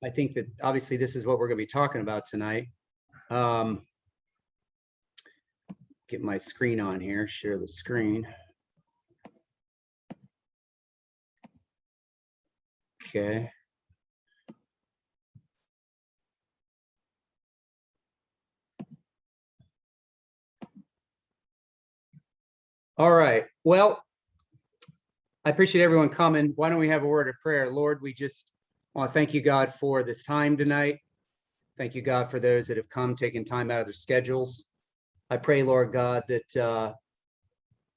I think that obviously this is what we're going to be talking about tonight. Get my screen on here, share the screen. Okay. All right. Well, I appreciate everyone coming. Why don't we have a word of prayer? Lord, we just want to thank you, God, for this time tonight. Thank you, God, for those that have come, taking time out of their schedules. I pray, Lord God, that,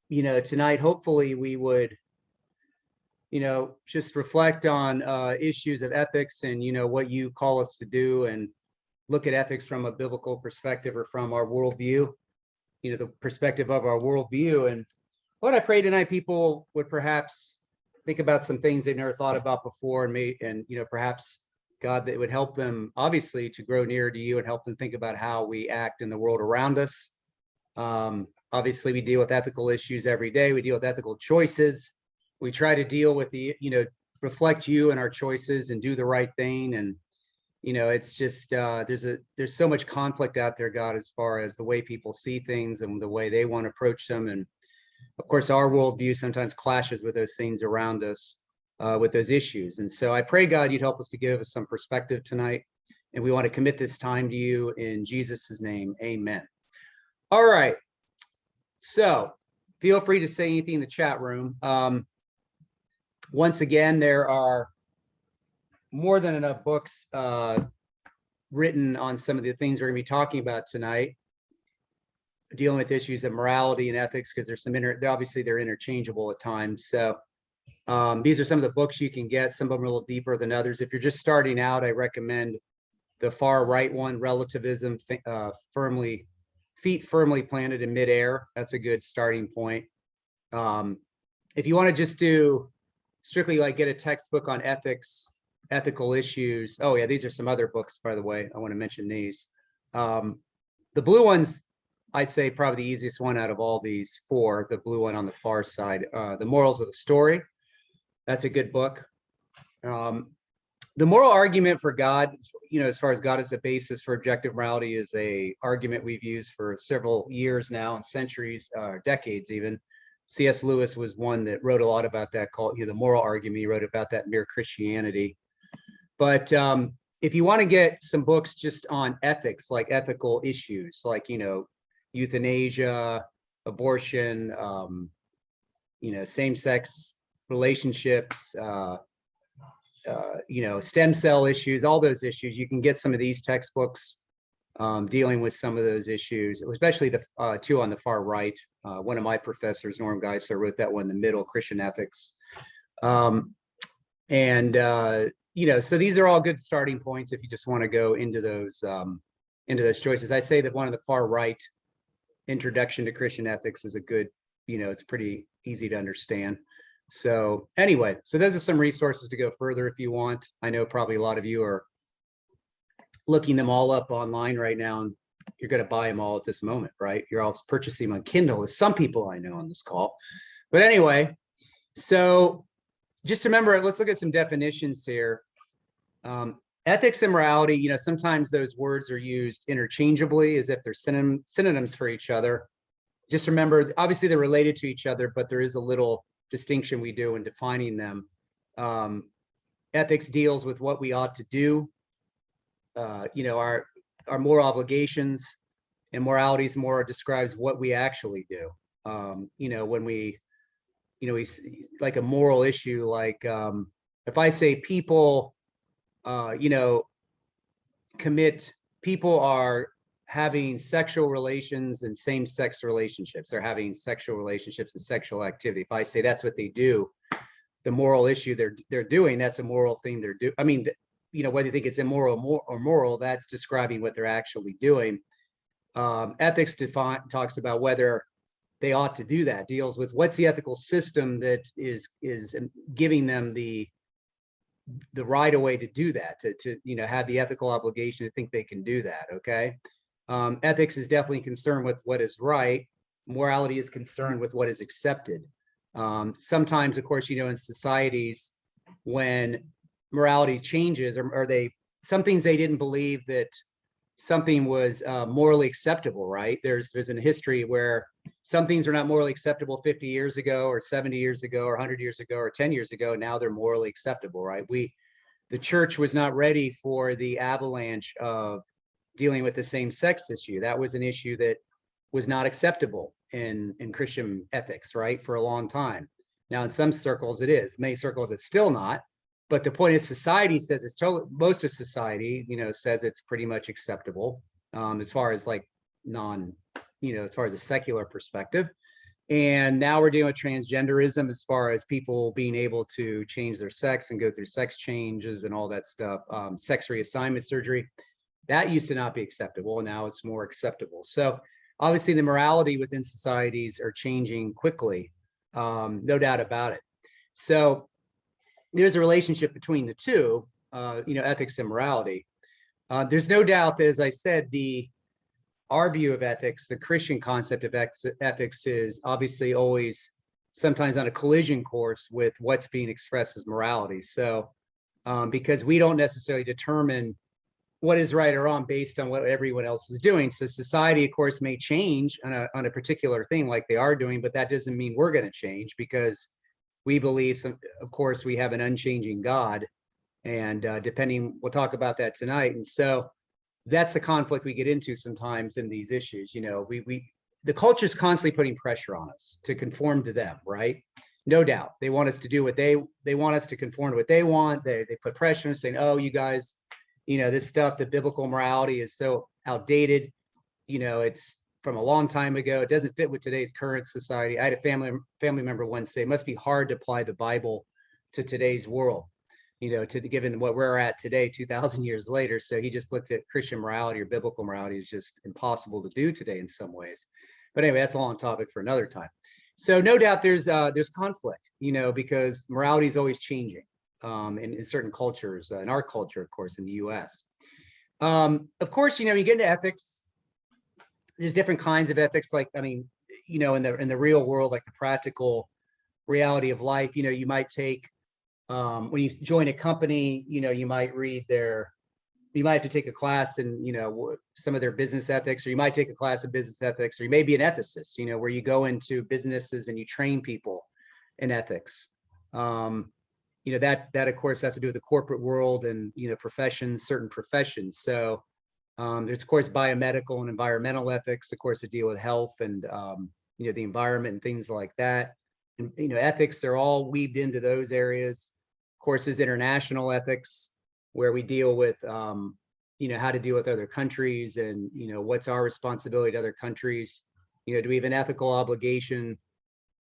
tonight, hopefully we would, just reflect on issues of ethics and, what you call us to do, and look at ethics from a biblical perspective or from our worldview, the perspective of our worldview. And what I pray tonight, people would perhaps think about some things they've never thought about before, and perhaps, God, that would help them, obviously, to grow nearer to you and help them think about how we act in the world around us. Obviously, we deal with ethical issues every day. We deal with ethical choices. We try to deal with reflect you in our choices and do the right thing. And, it's just, there's so much conflict out there, God, as far as the way people see things and the way they want to approach them. And of course, our worldview sometimes clashes with those things around us, with those issues. And so I pray, God, you'd help us to give us some perspective tonight. And we want to commit this time to you in Jesus' name. Amen. All right. So feel free to say anything in the chat room. Once again, there are more than enough books written on some of the things we're going to be talking about tonight, dealing with issues of morality and ethics, because there's some obviously they're interchangeable at times. So these are some of the books you can get. Some of them are a little deeper than others. If you're just starting out, I recommend the far right one, Relativism, Feet Firmly Planted in Midair. That's a good starting point. If you want to just do strictly get a textbook on ethics, ethical issues. Oh yeah, these are some other books, by the way. I want to mention these. The blue one's, I'd say, probably the easiest one out of all these four, the blue one on the far side. The Morals of the Story. That's a good book. The moral argument for God, as far as God as a basis for objective morality, is a argument we've used for several years now, and centuries, decades even. C.S. Lewis was one that wrote a lot about that, called the moral argument. He wrote about that in Mere Christianity. But if you want to get some books just on ethics, like ethical issues, like euthanasia, abortion, same-sex relationships, stem cell issues, all those issues, you can get some of these textbooks dealing with some of those issues, especially the two on the far right. One of my professors, Norm Geisler, wrote that one in the middle, Christian Ethics. So these are all good starting points if you just want to go into those choices. I say that one of the far right, Introduction to Christian Ethics, is a good, it's pretty easy to understand. So anyway, so those are some resources to go further if you want. I know probably a lot of you are looking them all up online right now, and you're going to buy them all at this moment, right? You're all purchasing them on Kindle, as some people I know on this call. But anyway, so just remember, let's look at some definitions here. Ethics and morality, sometimes those words are used interchangeably as if they're synonyms for each other. Just remember, obviously they're related to each other, but there is a little distinction we do in defining them. Ethics deals with what we ought to do, our moral obligations, and morality is more describes what we actually do. When we like a moral issue, like if I say people, people are having sexual relations and same-sex relationships. They're having sexual relationships and sexual activity. If I say that's what they do, the moral issue they're doing, that's a moral thing they're doing. I mean, whether you think it's immoral or moral, that's describing what they're actually doing. Ethics talks about whether they ought to do that, deals with what's the ethical system that is giving them the right away to do that, to have the ethical obligation to think they can do that. Okay. Ethics is definitely concerned with what is right. Morality is concerned with what is accepted. Sometimes, of course, in societies, when morality changes or they some things they didn't believe that something was morally acceptable, right? There's been a history where some things were not morally acceptable 50 years ago or 70 years ago or 100 years ago or 10 years ago. Now they're morally acceptable, right? The church was not ready for the avalanche of dealing with the same-sex issue. That was an issue that was not acceptable in Christian ethics, right, for a long time. Now, in some circles, it is. Many circles, it's still not. But the point is, society says it's totally. Most of society, says it's pretty much acceptable, as far as like as far as a secular perspective. And now we're dealing with transgenderism, as far as people being able to change their sex and go through sex changes and all that stuff. Sex reassignment surgery, that used to not be acceptable, and now it's more acceptable. So obviously, the morality within societies are changing quickly, no doubt about it. So there's a relationship between the two, ethics and morality. There's no doubt that, as I said, our view of ethics, the Christian concept of ethics, is obviously always sometimes on a collision course with what's being expressed as morality. So because we don't necessarily determine what is right or wrong based on what everyone else is doing. So society, of course, may change on a particular thing like they are doing, but that doesn't mean we're going to change, because we believe, of course, we have an unchanging God, and we'll talk about that tonight. And so that's the conflict we get into sometimes in these issues. The culture's constantly putting pressure on us to conform to them, right? No doubt. They want us to do what they want us to conform to what they want. They put pressure on us, saying, oh, you guys, this stuff, the biblical morality is so outdated. It's from a long time ago. It doesn't fit with today's current society. I had a family member once say, it must be hard to apply the Bible to today's world, given what we're at today, 2,000 years later. So he just looked at Christian morality or biblical morality as just impossible to do today in some ways. But anyway, that's a long topic for another time. So no doubt there's conflict, because morality is always changing in certain cultures, in our culture, of course, in the US. Of course, you get into ethics. There's different kinds of ethics, in the real world, like the practical reality of life. You might take, when you join a company, you might have to take a class in, some of their business ethics, or you might take a class of business ethics, or you may be an ethicist, where you go into businesses and you train people in ethics. That of course has to do with the corporate world and, certain professions. So there's, of course, biomedical and environmental ethics, of course, to deal with health and, the environment and things like that. And, ethics are all weaved into those areas. Of course, there's international ethics, where we deal with, how to deal with other countries and, what's our responsibility to other countries. Do we have an ethical obligation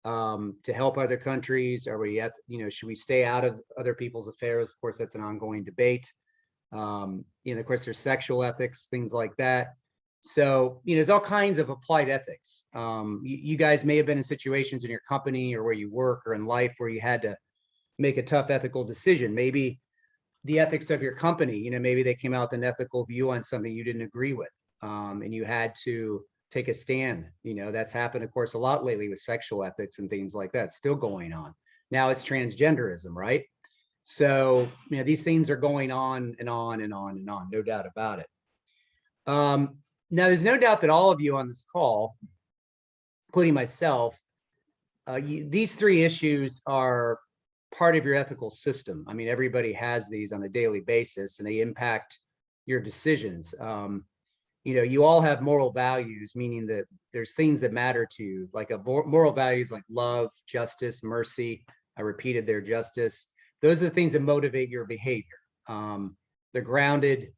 to help other countries? Are we should we stay out of other people's affairs? Of course, that's an ongoing debate. Of course, there's sexual ethics, things like that. So, there's all kinds of applied ethics. You guys may have been in situations in your company or where you work or in life where you had to make a tough ethical decision. Maybe the ethics of your company, maybe they came out with an ethical view on something you didn't agree with, and you had to take a stand. That's happened, of course, a lot lately with sexual ethics and things like that, still going on. Now it's transgenderism, right? So, these things are going on and on and on and on, no doubt about it. Now, there's no doubt that all of you on this call, including myself, these three issues are part of your ethical system. I mean, everybody has these on a daily basis, and they impact your decisions. You all have moral values, meaning that there's things that matter to you, like moral values like love, justice, mercy. I repeated there, justice. Those are the things that motivate your behavior. They're grounded.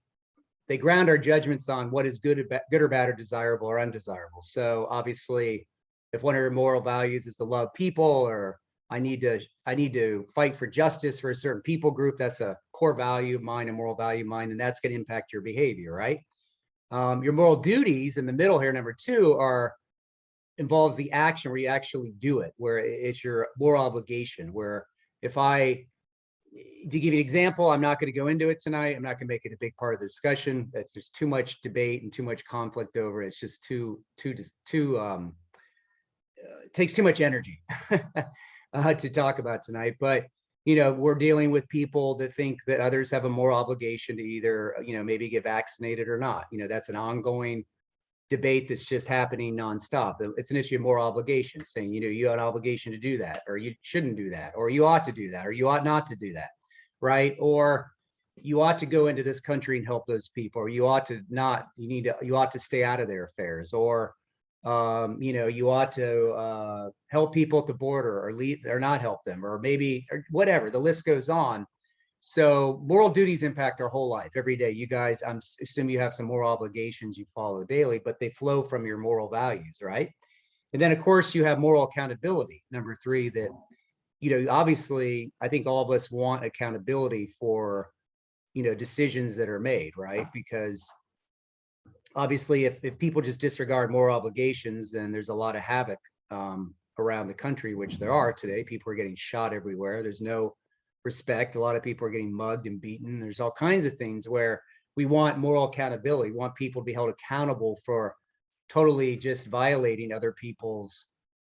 They ground our judgments on what is good or bad, or desirable or undesirable. So obviously, if one of your moral values is to love people, or I need to fight for justice for a certain people group, that's a core value of mine, a moral value of mine, and that's going to impact your behavior, right? Your moral duties in the middle here, number two, involves the action where you actually do it, where it's your moral obligation. Where to give you an example, I'm not going to go into it tonight. I'm not going to make it a big part of the discussion. There's too much debate and too much conflict over it. It's just takes too much energy to talk about tonight. But we're dealing with people that think that others have a moral obligation to either, maybe get vaccinated or not. That's an ongoing debate that's just happening nonstop. It's an issue of moral obligation, saying, you have an obligation to do that, or you shouldn't do that, or you ought to do that, or you ought not to do that, right? Or you ought to go into this country and help those people, or you ought to not, you ought to stay out of their affairs, or you ought to help people at the border, or leave or not help them, or maybe, or whatever, the list goes on. So moral duties impact our whole life every day. You guys, I'm assuming you have some moral obligations you follow daily, but they flow from your moral values, right? And then of course you have moral accountability. Number 3, that, obviously I think all of us want accountability for, decisions that are made, right? Because obviously if people just disregard moral obligations, then there's a lot of havoc around the country, which there are today. People are getting shot everywhere. There's no respect. A lot of people are getting mugged and beaten. There's all kinds of things where we want moral accountability. We want people to be held accountable for totally just violating other people's,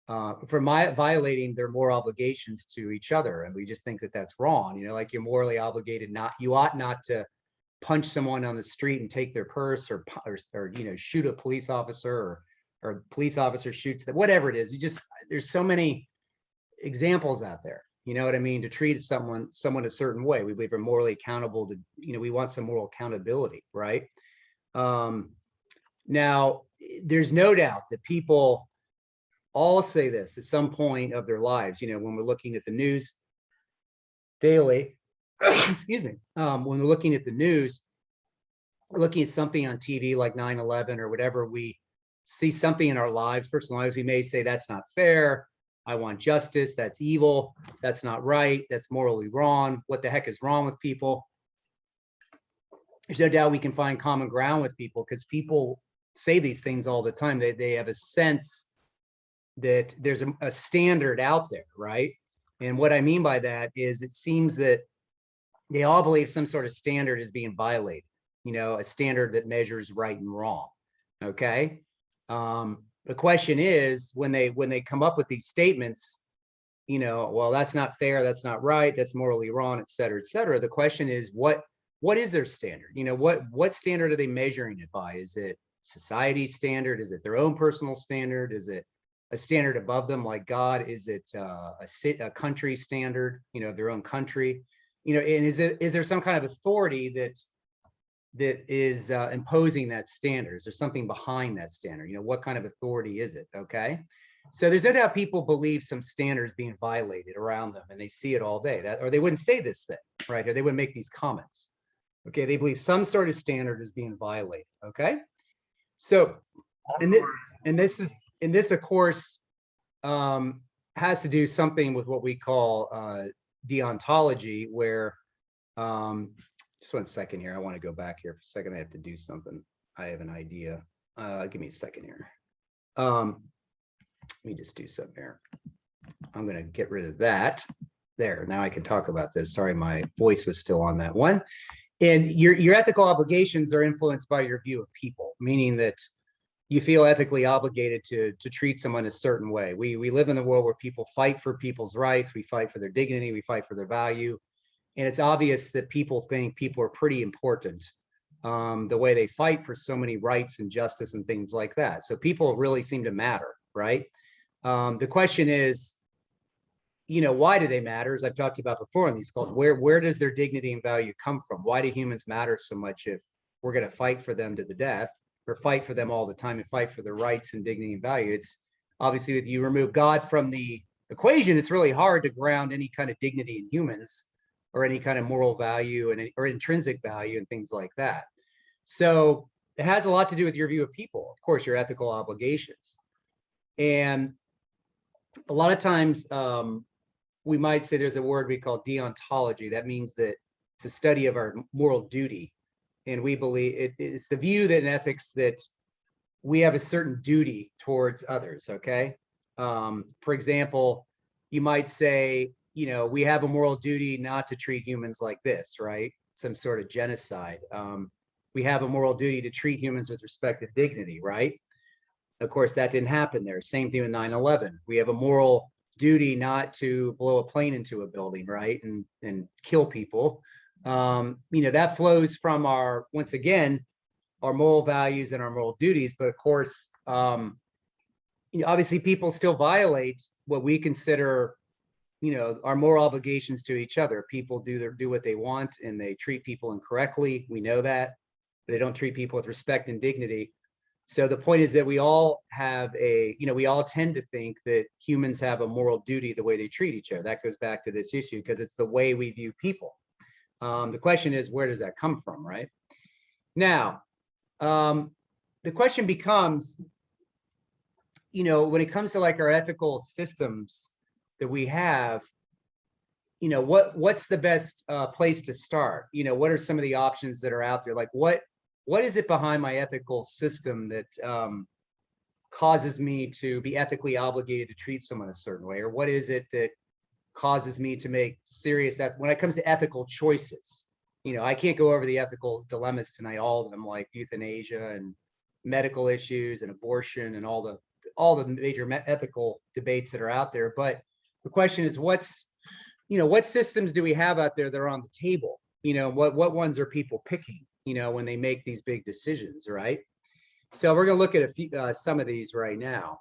violating their moral obligations to each other. And we just think that that's wrong. Like you're morally obligated you ought not to punch someone on the street and take their purse, or shoot a police officer, or police officer shoots them, whatever it is. There's so many examples out there. You know what I mean? To treat someone a certain way. We believe are morally accountable to, we want some moral accountability, right? Now, there's no doubt that people all say this at some point of their lives, when we're looking at the news daily, excuse me, when we're looking at the news, we're looking at something on TV like 9/11 or whatever, we see something in our lives, personal lives, we may say that's not fair. I want justice. That's evil. That's not right. That's morally wrong. What the heck is wrong with people? There's no doubt we can find common ground with people, because people say these things all the time. They have a sense that there's a standard out there, right? And what I mean by that is it seems that they all believe some sort of standard is being violated, a standard that measures right and wrong, okay? The question is, when they come up with these statements, well, that's not fair, that's not right, that's morally wrong, et cetera, et cetera. The question is, what is their standard? What standard are they measuring it by? Is it society standard? Is it their own personal standard? Is it a standard above them like God? Is it a country standard, their own country? And is there some kind of authority that is imposing that standard? Is there something behind that standard? What kind of authority is it? Okay. So there's no doubt people believe some standards being violated around them, and they see it all day, or they wouldn't say this thing, right? Or they wouldn't make these comments. Okay. They believe some sort of standard is being violated. Okay. So, and this of course has to do something with what we call deontology, where just 1 second here. I want to go back here for a second. I have to do something. I have an idea. Give me a second here. Let me just do something here. I'm going to get rid of that. There. Now I can talk about this. Sorry, my voice was still on that one. And your ethical obligations are influenced by your view of people, meaning that you feel ethically obligated to treat someone a certain way. We live in a world where people fight for people's rights. We fight for their dignity. We fight for their value. And it's obvious that people think people are pretty important, the way they fight for so many rights and justice and things like that. So people really seem to matter, right? The question is, why do they matter? As I've talked about before in these calls, where does their dignity and value come from? Why do humans matter so much if we're going to fight for them to the death, or fight for them all the time and fight for their rights and dignity and value? It's obviously, if you remove God from the equation, it's really hard to ground any kind of dignity in humans, or any kind of moral value or intrinsic value and things like that. So it has a lot to do with your view of people, of course, your ethical obligations. And a lot of times we might say there's a word we call deontology. That means that it's a study of our moral duty. And we believe it's the view that in ethics that we have a certain duty towards others, okay? For example, you might say, we have a moral duty not to treat humans like this, right? Some sort of genocide. We have a moral duty to treat humans with respect to dignity, right? Of course, that didn't happen there. Same thing with 9/11. We have a moral duty not to blow a plane into a building, right, and kill people. That flows from our, once again, our moral values and our moral duties. But of course, obviously people still violate what we consider, our moral obligations to each other. People do what they want, and they treat people incorrectly. We know that. They don't treat people with respect and dignity. So the point is that we all have we all tend to think that humans have a moral duty the way they treat each other. That goes back to this issue because it's the way we view people. The question is, where does that come from, right? Now, the question becomes, when it comes to like our ethical systems that we have, what's the best place to start? What are some of the options that are out there? Like what is it behind my ethical system that causes me to be ethically obligated to treat someone a certain way? Or what is it that causes me to make serious, that when it comes to ethical choices, I can't go over the ethical dilemmas tonight, all of them, like euthanasia and medical issues and abortion and all the major ethical debates that are out there. But the question is, what systems do we have out there that are on the table? What ones are people picking, when they make these big decisions, right? So we're going to look at a few, some of these right now.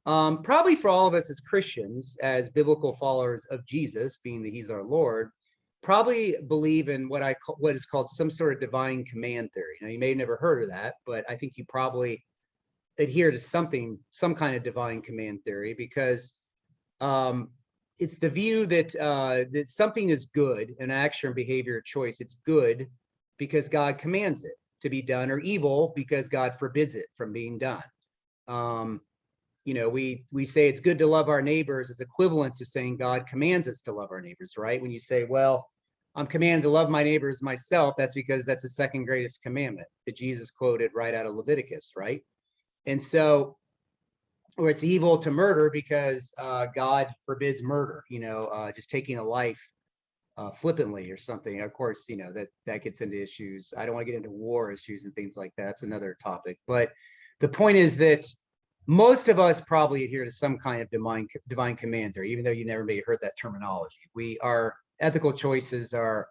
Probably for all of us as Christians, as biblical followers of Jesus, being that he's our Lord, probably believe in what is called some sort of divine command theory. Now, you may have never heard of that, but I think you probably adhere to some kind of divine command theory, because it's the view that that something is good, an action or behavior or choice. It's good because God commands it to be done, or evil because God forbids it from being done. We say it's good to love our neighbors is equivalent to saying God commands us to love our neighbors, right? When you say, well, I'm commanded to love my neighbors myself, that's because that's the second greatest commandment that Jesus quoted right out of Leviticus, right? And so, or it's evil to murder because God forbids murder, just taking a life flippantly or something. Of course, that gets into issues. I don't want to get into war issues and things like that. It's another topic. But the point is that most of us probably adhere to some kind of divine command theory, even though you never may have heard that terminology. Our ethical choices are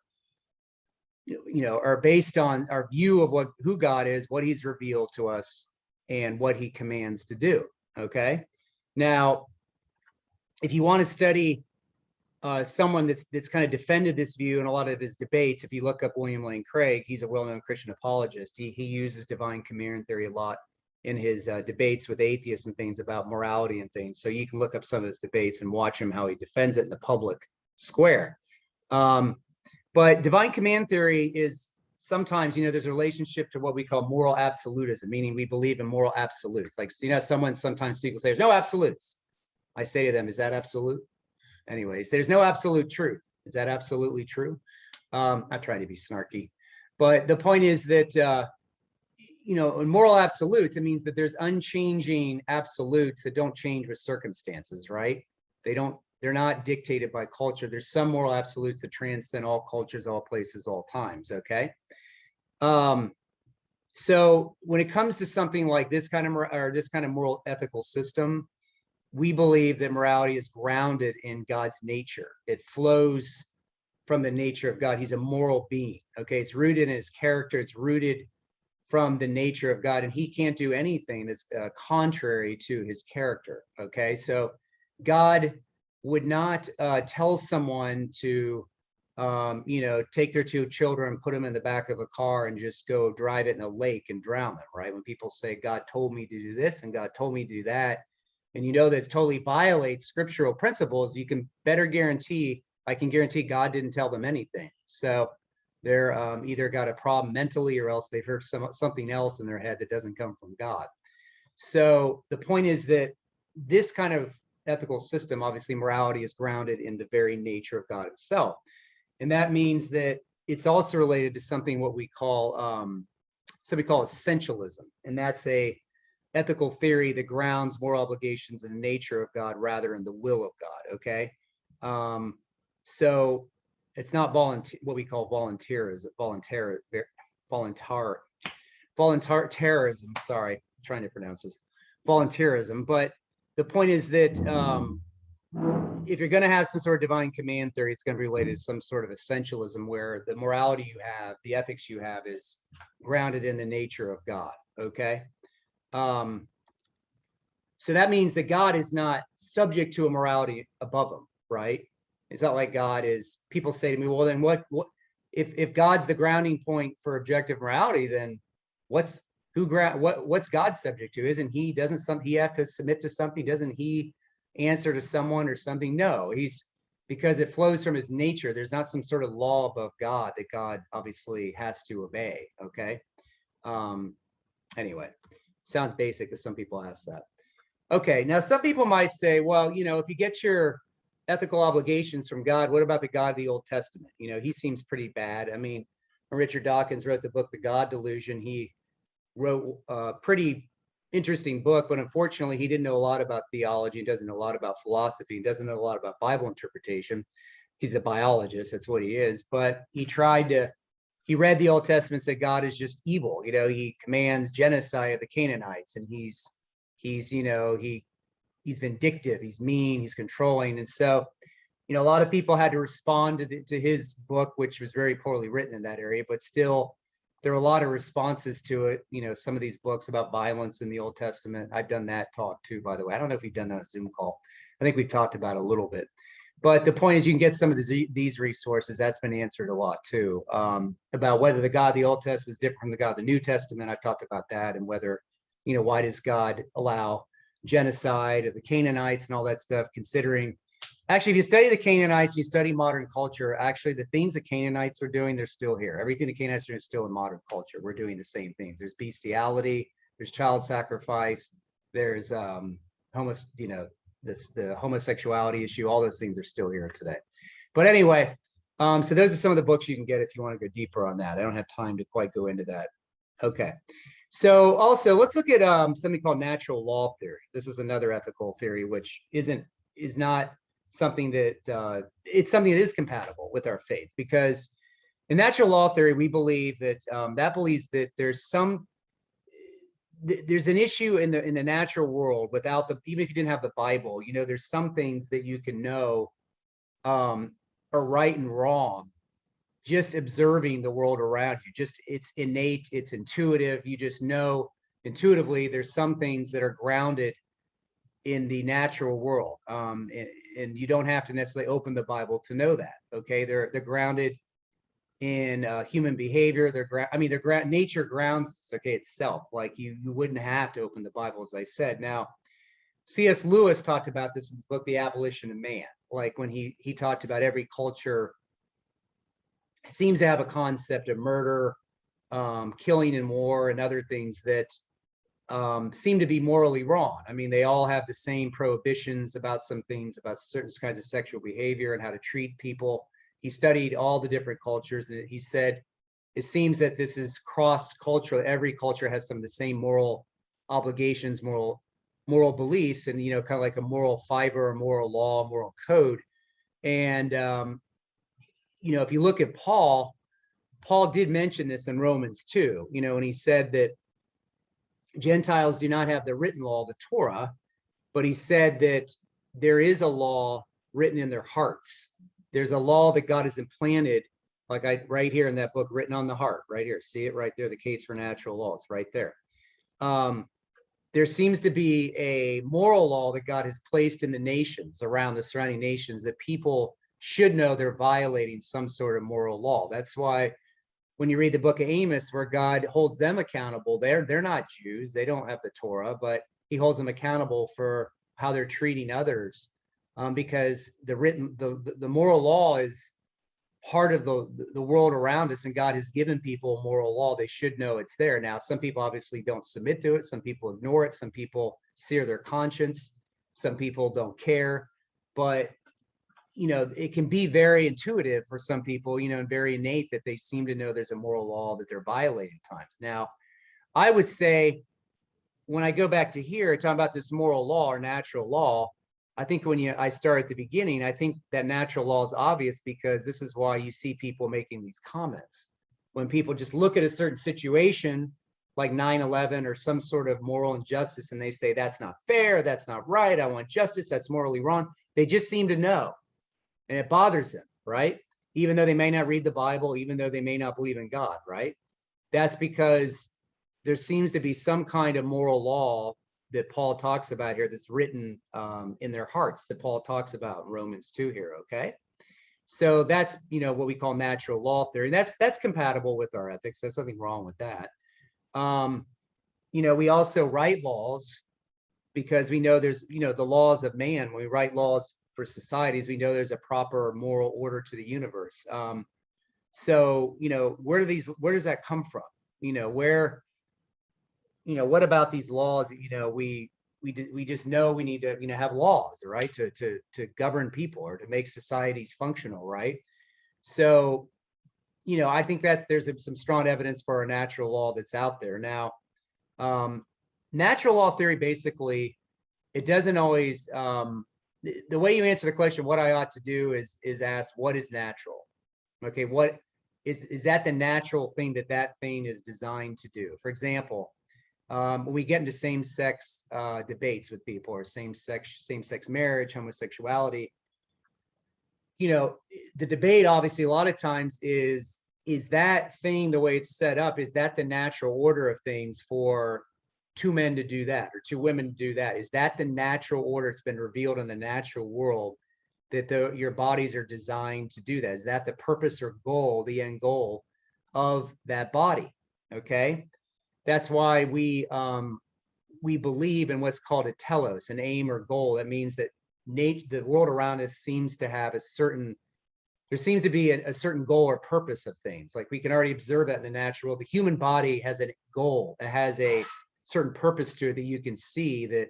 based on our view of who God is, what he's revealed to us, and what he commands to do. Okay. Now, if you want to study someone that's kind of defended this view in a lot of his debates, if you look up William Lane Craig, he's a well-known Christian apologist. He uses divine command theory a lot in his debates with atheists and things about morality and things. So you can look up some of his debates and watch him how he defends it in the public square. But divine command theory is sometimes, there's a relationship to what we call moral absolutism, meaning we believe in moral absolutes. Like, sometimes people say there's no absolutes. I say to them, is that absolute? Anyways, there's no absolute truth. Is that absolutely true? I'm trying to be snarky, but the point is that, in moral absolutes, it means that there's unchanging absolutes that don't change with circumstances, right? They're not dictated by culture. There's some moral absolutes that transcend all cultures, all places, all times, okay? So when it comes to something like this kind of moral ethical system, we believe that morality is grounded in God's nature. It flows from the nature of God. He's a moral being, okay? It's rooted in his character. It's rooted from the nature of God, and he can't do anything that's contrary to his character, okay? So God would not tell someone to, take their two children and put them in the back of a car and just go drive it in a lake and drown them, right? When people say, God told me to do this and God told me to do that, and that totally violates scriptural principles, I can guarantee God didn't tell them anything. So they're either got a problem mentally, or else they've heard something else in their head that doesn't come from God. So the point is that this kind of ethical system, obviously morality is grounded in the very nature of God himself. And that means that it's also related to something what we call essentialism. And that's a ethical theory that grounds moral obligations in the nature of God rather than the will of God, okay? So it's not what we call voluntarism, sorry, I'm trying to pronounce this, voluntarism. But the point is that if you're going to have some sort of divine command theory, it's going to be related to some sort of essentialism where the morality you have, the ethics you have is grounded in the nature of God. Okay. So that means that God is not subject to a morality above him, right? It's not like God is, people say to me, well, then what if God's the grounding point for objective morality, then what's God subject to? Isn't he, he have to submit to something? Doesn't he answer to someone or something? No, because it flows from his nature. There's not some sort of law above God that God obviously has to obey. Okay. Anyway, sounds basic, but some people ask that. Okay, now some people might say, well, if you get your ethical obligations from God, what about the God of the Old Testament? He seems pretty bad. I mean, Richard Dawkins wrote the book, The God Delusion. He wrote a pretty interesting book, but unfortunately, he didn't know a lot about theology, and doesn't know a lot about philosophy, and doesn't know a lot about Bible interpretation. He's a biologist, that's what he is. But he read the Old Testament, said God is just evil. He commands genocide of the Canaanites, and he's vindictive, he's mean, he's controlling. And so, a lot of people had to respond to his book, which was very poorly written in that area, but still there are a lot of responses to it. Some of these books about violence in the Old Testament, I've done that talk too, by the way. I don't know if we've done that on a Zoom call. I think we've talked about it a little bit, but the point is you can get some of these resources. That's been answered a lot too, about whether the God of the Old Testament is different from the God of the New Testament. I've talked about that, and whether, why does God allow genocide of the Canaanites and all that stuff, considering, actually, if you study the Canaanites, you study modern culture, actually the things the Canaanites are doing, they're still here. Everything the Canaanites are doing is still in modern culture. We're doing the same things. There's bestiality, there's child sacrifice, there's the homosexuality issue, all those things are still here today. But anyway, so those are some of the books you can get if you want to go deeper on that. I don't have time to quite go into that. Okay. So also, let's look at something called natural law theory. This is another ethical theory, which is not something that it's something that is compatible with our faith, because in natural law theory, we believe that believes that there's an issue in the natural world without even if you didn't have the Bible, there's some things that you can know are right and wrong just observing the world around you. It's innate, it's intuitive. You just know intuitively there's some things that are grounded in the natural world, and you don't have to necessarily open the Bible to know that. Okay, they're grounded in human behavior. Nature grounds us, okay, itself. Like you wouldn't have to open the Bible, as I said. Now, C.S. Lewis talked about this in his book, The Abolition of Man. Like when he talked about every culture seems to have a concept of murder, killing in war, and other things that seem to be morally wrong. I mean, they all have the same prohibitions about some things, about certain kinds of sexual behavior and how to treat people. He studied all the different cultures, and he said, it seems that this is cross-cultural. Every culture has some of the same moral obligations, moral beliefs, and, kind of like a moral fiber, a moral law, moral code. And, if you look at Paul did mention this in Romans 2, and he said that Gentiles do not have the written law, the Torah, but he said that there is a law written in their hearts. There's a law that God has implanted, like right here in that book, written on the heart, right here. See it right there, the case for natural law. It's right there. There seems to be a moral law that God has placed in the nations, around the surrounding nations, that people should know they're violating some sort of moral law. That's why when you read the book of Amos, where God holds them accountable, they're not Jews, they don't have the Torah, but he holds them accountable for how they're treating others, because the moral law is part of the world around us, and God has given people moral law. They should know it's there. Now, some people obviously don't submit to it, some people ignore it, some people sear their conscience, some people don't care, but it can be very intuitive for some people, and very innate, that they seem to know there's a moral law that they're violating at times. Now, I would say, when I go back to here, talking about this moral law or natural law, I think I start at the beginning, I think that natural law is obvious, because this is why you see people making these comments. When people just look at a certain situation, like 9/11 or some sort of moral injustice, and they say, that's not fair, that's not right, I want justice, that's morally wrong. they just seem to know, and it bothers them, right? Even though they may not read the Bible, even though they may not believe in God, right? That's because there seems to be some kind of moral law that Paul talks about here that's written in their hearts, that Paul talks about in Romans 2 here, okay? So that's, what we call natural law theory. That's compatible with our ethics. There's nothing wrong with that. We also write laws because we know there's, the laws of man. When we write laws for societies, we know there's a proper moral order to the universe. So, where does that come from? What about these laws? We just know we need to, have laws, right? To govern people or to make societies functional, right? So, I think there's some strong evidence for a natural law that's out there. Now, natural law theory, basically, it doesn't always, the way you answer the question, what I ought to do is ask, what is natural? Okay, what is that the natural thing that thing is designed to do? For example, when we get into same-sex debates with people, or same-sex marriage, homosexuality, the debate, obviously, a lot of times is that thing, the way it's set up, is that the natural order of things for two men to do that, or two women to do that? Is that the natural order? It's been revealed in the natural world that your bodies are designed to do that. Is that the purpose or goal, the end goal of that body? Okay, that's why we believe in what's called a telos, an aim or goal. That means that the world around us seems to have there seems to be a certain goal or purpose of things. Like we can already observe that in the natural world. The human body has a goal. It has a certain purpose to it that you can see, that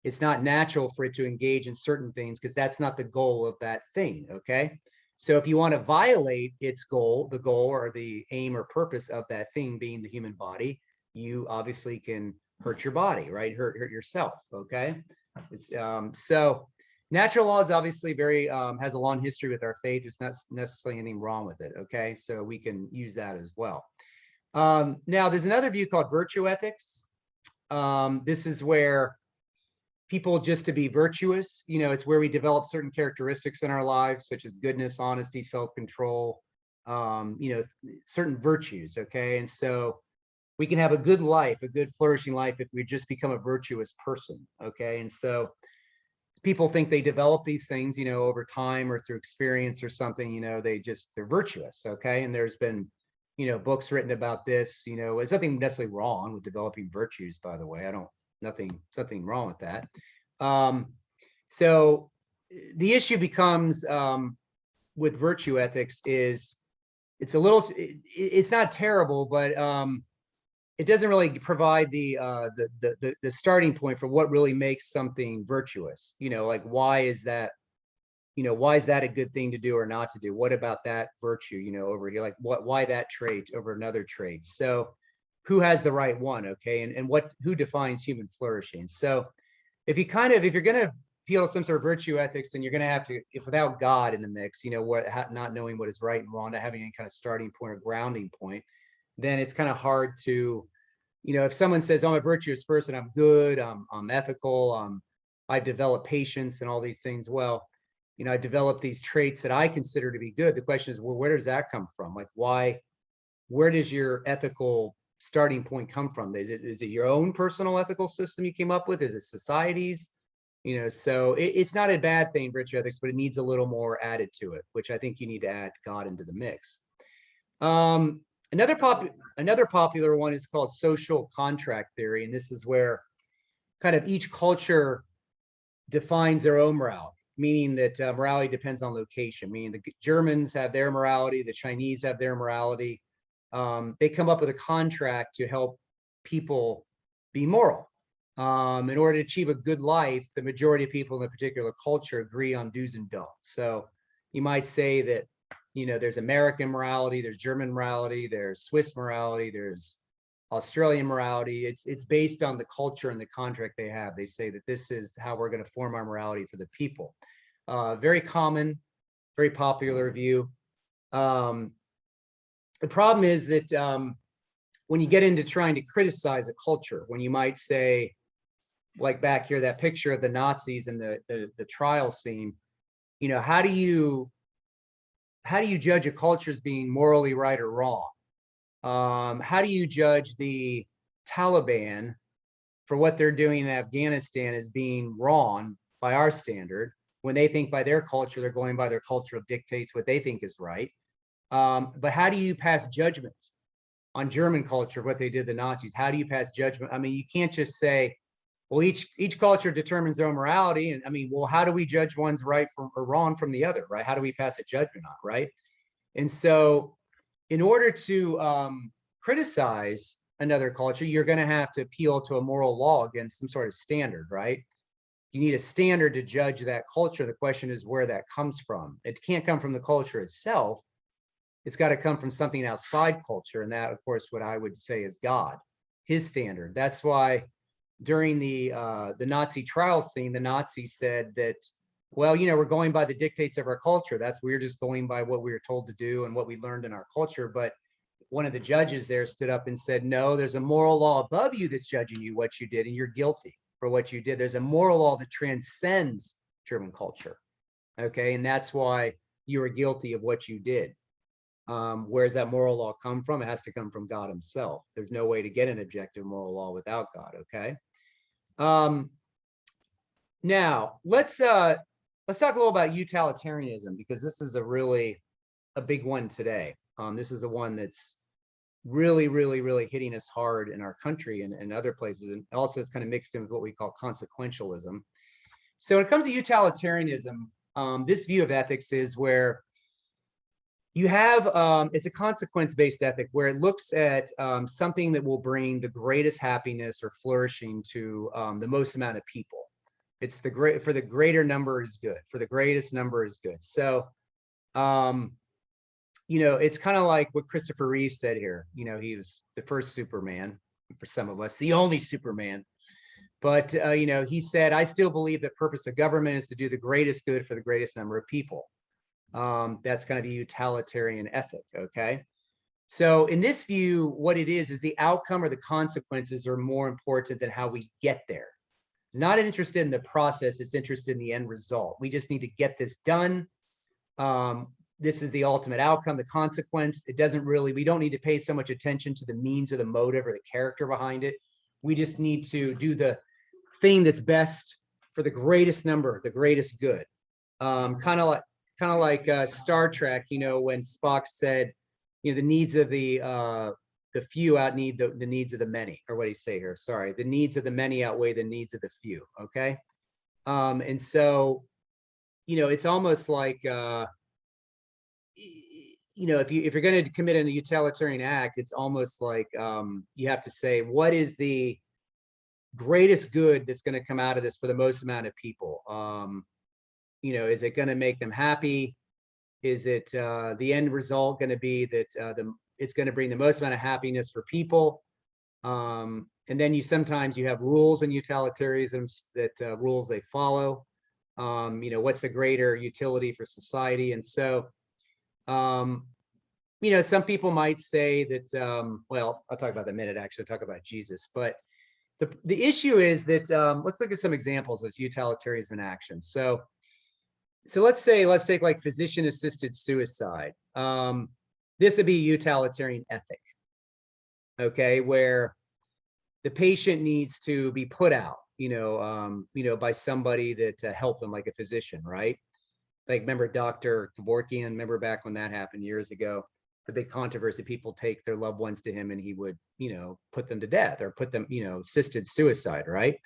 it's not natural for it to engage in certain things because that's not the goal of that thing, okay? So if you want to violate its goal, the goal or the aim or purpose of that thing being the human body, you obviously can hurt your body, right? Hurt yourself, okay? It's so natural law is obviously very has a long history with our faith. There's not necessarily anything wrong with it, okay? So we can use that as well. Now there's another view called virtue ethics. This is where people, just to be virtuous, it's where we develop certain characteristics in our lives, such as goodness, honesty, self-control, certain virtues, okay? And so we can have a good life, a good flourishing life, if we just become a virtuous person, okay? And so people think they develop these things, over time or through experience or something, they're virtuous, okay? And there's been, books written about this, there's nothing necessarily wrong with developing virtues, by the way. Nothing wrong with that. So the issue becomes with virtue ethics is it's not terrible, but it doesn't really provide the starting point for what really makes something virtuous. Like why is that a good thing to do or not to do? What about that virtue, over here? Like why that trait over another trait? So who has the right one, okay? And who defines human flourishing? So if you're going to appeal to some sort of virtue ethics, then you're going to have to, if without God in the mix, not knowing what is right and wrong, not having any kind of starting point or grounding point, then it's kind of hard to, if someone says, oh, I'm a virtuous person, I'm good, I'm ethical, I develop patience and all these things. Well, I develop these traits that I consider to be good. The question is, well, where does that come from? Like where does your ethical starting point come from? Is it your own personal ethical system you came up with? Is it society's? So it's not a bad thing, virtue ethics, but it needs a little more added to it, which I think you need to add God into the mix. Another popular one is called social contract theory, and this is where kind of each culture defines their own morality, meaning that morality depends on location, meaning the Germans have their morality, the Chinese have their morality. They come up with a contract to help people be moral. In order to achieve a good life, the majority of people in a particular culture agree on do's and don'ts. So you might say that, there's American morality, there's German morality, there's Swiss morality, there's Australian morality. It's based on the culture and the contract they have. They say that this is how we're going to form our morality for the people. Very common, very popular view. The problem is that when you get into trying to criticize a culture, when you might say, like back here, that picture of the Nazis and the trial scene, how do you judge a culture as being morally right or wrong? How do you judge the Taliban for what they're doing in Afghanistan as being wrong by our standard, when they think by their culture, they're going by their cultural dictates, what they think is right? But how do you pass judgment on German culture, what they did to the Nazis? How do you pass judgment? I mean, you can't just say, well, each culture determines their own morality. And I mean, well, how do we judge one's right from or wrong from the other, right? How do we pass a judgment on, right? And so in order to criticize another culture, you're going to have to appeal to a moral law against some sort of standard, right? You need a standard to judge that culture. The question is where that comes from. It can't come from the culture itself. It's got to come from something outside culture. And that, of course, what I would say is God, his standard. That's why during the Nazi trial scene, the Nazis said that, well, we're going by the dictates of our culture. We're just going by what we were told to do and what we learned in our culture. But one of the judges there stood up and said, no, there's a moral law above you that's judging you what you did, and you're guilty for what you did. There's a moral law that transcends German culture. Okay. And that's why you are guilty of what you did. Where's that moral law come from? It has to come from God himself. There's no way to get an objective moral law without God. Okay. Now let's talk a little about utilitarianism, because this is a big one today. This is the one that's really, really, really hitting us hard in our country and other places. And also it's kind of mixed in with what we call consequentialism. So when it comes to utilitarianism, this view of ethics is where you have, it's a consequence-based ethic where it looks at something that will bring the greatest happiness or flourishing to the most amount of people. It's for the greater number is good, for the greatest number is good. So, it's kind of like what Christopher Reeve said here. He was the first Superman, for some of us, the only Superman. But, he said, I still believe the purpose of government is to do the greatest good for the greatest number of people. That's kind of a utilitarian ethic, okay? So in this view, what it is the outcome or the consequences are more important than how we get there. It's not interested in the process, it's interested in the end result. We just need to get this done. This is the ultimate outcome, the consequence. We don't need to pay so much attention to the means or the motive or the character behind it. We just need to do the thing that's best for the greatest number, the greatest good. Kind of like Star Trek, when Spock said, the needs of the few outneed the needs of the many, or what do you say here? Sorry, the needs of the many outweigh the needs of the few. Okay, and so, it's almost like, if you're going to commit a utilitarian act, it's almost like you have to say, what is the greatest good that's going to come out of this for the most amount of people? Is it going to make them happy? Is it the end result going to be that it's going to bring the most amount of happiness for people? And then sometimes you have rules in utilitarianism that rules they follow. What's the greater utility for society? And so, some people might say that, well, I'll talk about that in a minute, actually, I'll talk about Jesus. But the issue is that, let's look at some examples of utilitarianism in action. So let's take like physician-assisted suicide. This would be a utilitarian ethic, okay, where the patient needs to be put out, by somebody that helped them, like a physician, right? Like, remember Dr. Kevorkian? Remember back when that happened years ago? The big controversy, people take their loved ones to him and he would, put them to death or put them, assisted suicide, right?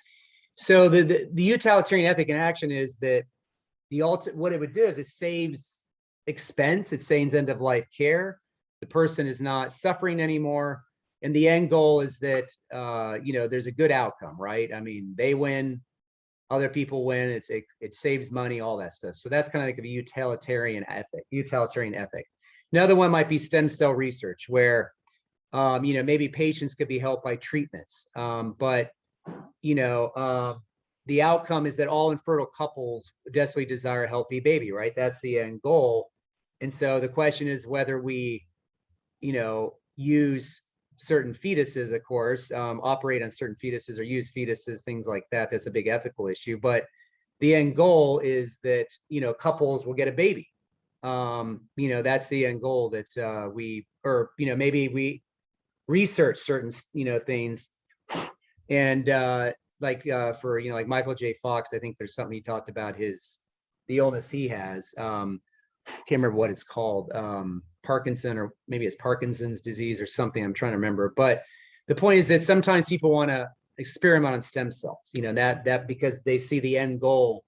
So the utilitarian ethic in action is that what it would do is it saves expense, it saves end of life care. The person is not suffering anymore. And the end goal is that, there's a good outcome, right? I mean, they win, other people win, it saves money, all that stuff. So that's kind of like a utilitarian ethic. Another one might be stem cell research, where, maybe patients could be helped by treatments. But the outcome is that all infertile couples desperately desire a healthy baby, right? That's the end goal. And so the question is whether we, use certain fetuses, of course, operate on certain fetuses or use fetuses, things like that. That's a big ethical issue. But the end goal is that, couples will get a baby. That's the end goal that maybe we research certain, things. And for, like Michael J. Fox, I think there's something he talked about the illness he has. Can't remember what it's called, Parkinson, or maybe it's Parkinson's disease or something. I'm trying to remember. But the point is that sometimes people want to experiment on stem cells, that because they see the end goal,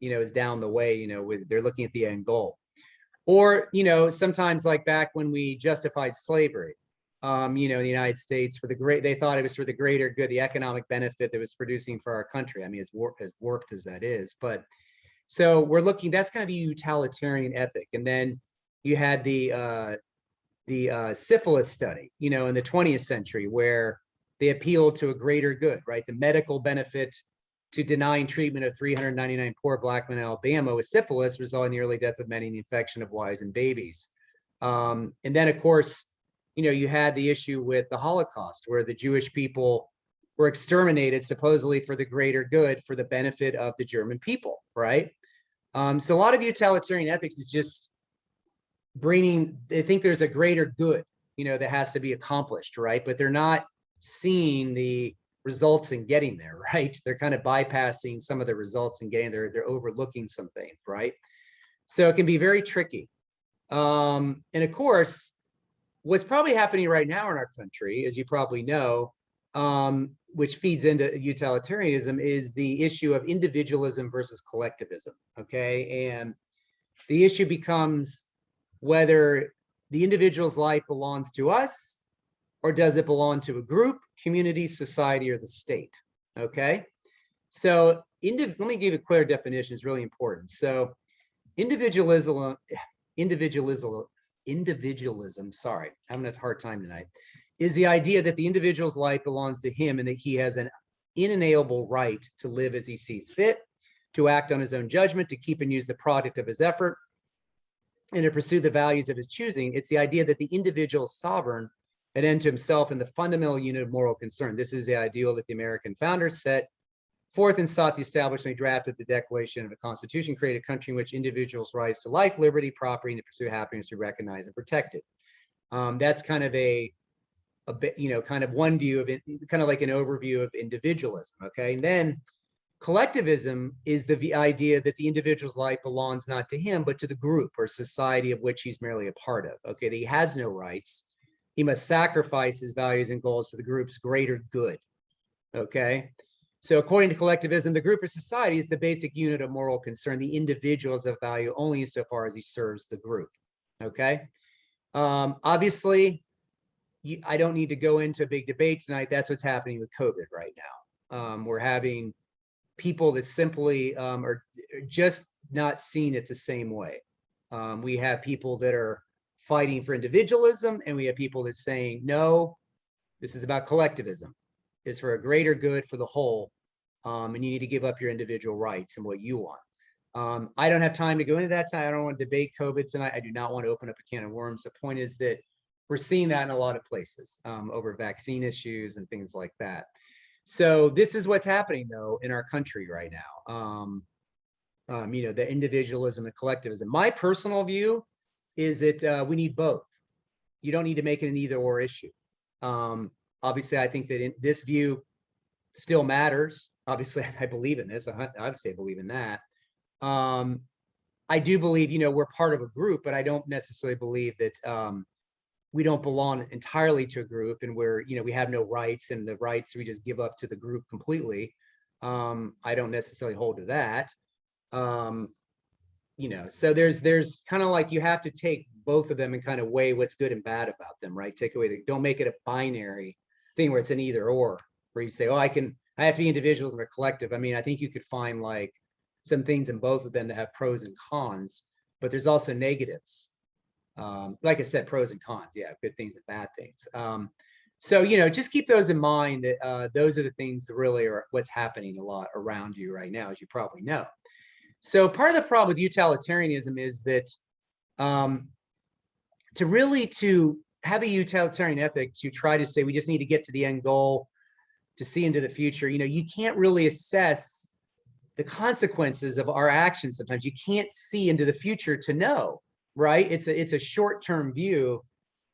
is down the way, they're looking at the end goal. Or, sometimes like back when we justified slavery, in the United States they thought it was for the greater good, the economic benefit that was producing for our country. I mean, as warped as that is, but so we're looking, that's kind of a utilitarian ethic. And then you had the syphilis study, in the 20th century, where they appealed to a greater good, right? The medical benefit to denying treatment of 399 poor Black men in Alabama with syphilis, resulting in the early death of many in the infection of wives and babies. And then, of course, you had the issue with the Holocaust, where the Jewish people were exterminated supposedly for the greater good, for the benefit of the German people, right? So a lot of utilitarian ethics is just they think there's a greater good, that has to be accomplished, right? But they're not seeing the results in getting there, right? They're kind of bypassing some of the results and getting there. They're overlooking some things, right? So it can be very tricky. And of course, what's probably happening right now in our country, as you probably know, which feeds into utilitarianism, is the issue of individualism versus collectivism, okay? And the issue becomes whether the individual's life belongs to us, or does it belong to a group, community, society, or the state, okay? So let me give you a clear definition, it's really important. So individualism, sorry, I'm having a hard time tonight, is the idea that the individual's life belongs to him and that he has an inalienable right to live as he sees fit, to act on his own judgment, to keep and use the product of his effort, and to pursue the values of his choosing. It's the idea that the individual is sovereign, an end to himself, and the fundamental unit of moral concern. This is the ideal that the American founders set forth and sought the establishment. They drafted the Declaration of the Constitution, create a country in which individuals' rights to life, liberty, property, and to pursue happiness are recognized and protected. That's kind of a bit, kind of one view of it, kind of like an overview of individualism. Okay, and then collectivism is the idea that the individual's life belongs not to him, but to the group or society of which he's merely a part of. Okay, that he has no rights. He must sacrifice his values and goals for the group's greater good. Okay. So according to collectivism, the group or society is the basic unit of moral concern. The individual is of value only insofar as he serves the group. Okay. Obviously, I don't need to go into a big debate tonight. That's what's happening with COVID right now. We're having people that simply are just not seeing it the same way. We have people that are fighting for individualism, and we have people that saying, no, this is about collectivism. It's for a greater good for the whole, and you need to give up your individual rights and what you want. I don't have time to go into that tonight. I don't want to debate COVID tonight. I do not want to open up a can of worms. The point is that we're seeing that in a lot of places over vaccine issues and things like that. So this is what's happening, though, in our country right now. The individualism and collectivism. My personal view is that we need both. You don't need to make it an either or issue. Obviously, I think that this view still matters. Obviously, I believe in this. Obviously, I believe in that. I do believe, we're part of a group, but I don't necessarily believe that we don't belong entirely to a group, and we have no rights, and the rights we just give up to the group completely. I don't necessarily hold to that. So there's kind of like, you have to take both of them and kind of weigh what's good and bad about them, right? Take away don't make it a binary thing where it's an either or, where you say, oh, I have to be individuals or collective. I mean, I think you could find like some things in both of them that have pros and cons, but there's also negatives. Like I said, pros and cons, yeah, good things and bad things. So, just keep those in mind, that those are the things that really are what's happening a lot around you right now, as you probably know. So part of the problem with utilitarianism is that to have a utilitarian ethic, to try to say we just need to get to the end goal, to see into the future, you can't really assess the consequences of our actions. Sometimes you can't see into the future to know, right? It's a short-term view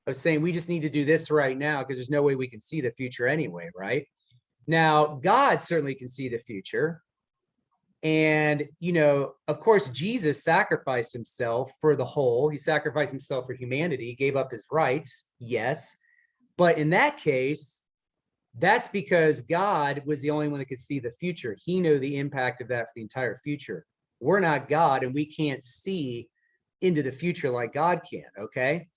of saying we just need to do this right now because there's no way we can see the future anyway, right? Now, God certainly can see the future. And, you know, of course, Jesus sacrificed himself for the whole. He sacrificed himself for humanity. He gave up his rights, yes. But in that case, that's because God was the only one that could see the future. He knew the impact of that for the entire future. We're not God, and we can't see into the future like God can, okay?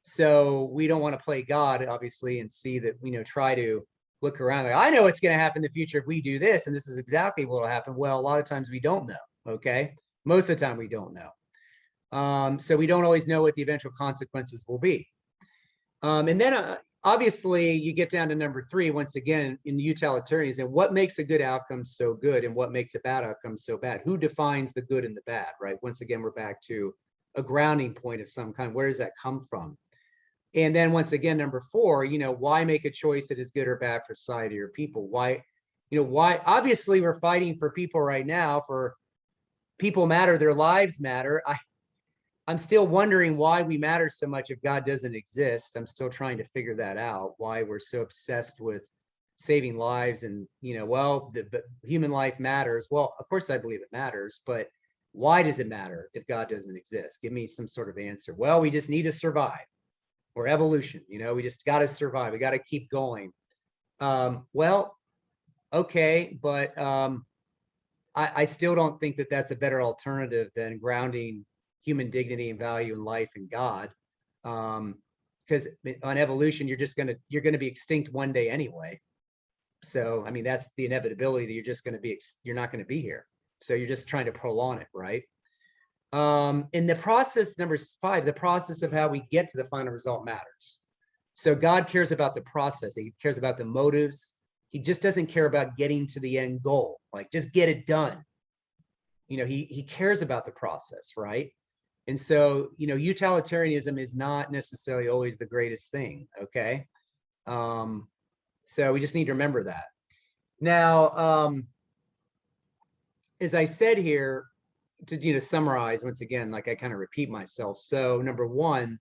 So we don't want to play God, obviously, and see that, you know, try to look around like, I know what's going to happen in the future if we do this, and this is exactly what will happen. Well, a lot of times we don't know, okay? Most of the time we don't know. So we don't always know what the eventual consequences will be. And then obviously you get down to number 3, once again, in utilitarianism, what makes a good outcome so good and what makes a bad outcome so bad? Who defines the good and the bad, right? Once again, we're back to a grounding point of some kind. Where does that come from? And then once again, number 4, you know, why make a choice that is good or bad for society or people? Why, you know, why? Obviously, we're fighting for people right now, for people matter, their lives matter. I'm still wondering why we matter so much if God doesn't exist. I'm still trying to figure that out, why we're so obsessed with saving lives and, you know, well, the human life matters. Well, of course I believe it matters, but why does it matter if God doesn't exist? Give me some sort of answer. Well, we just need to survive, or evolution, you know, we just got to survive. We got to keep going. Well, okay, but I still don't think that that's a better alternative than grounding human dignity and value in life and God. Because on evolution, you're going to be extinct one day anyway. So, I mean, that's the inevitability that you're not going to be here. So you're just trying to prolong it, right? In the process, number 5, the process of how we get to the final result matters. So God cares about the process. He cares about the motives. He just doesn't care about getting to the end goal, like just get it done. You know, he cares about the process, right? And so, you know, utilitarianism is not necessarily always the greatest thing, okay? So we just need to remember that. Now, as I said here, to, you know, summarize once again, like I kind of repeat myself. So number 1,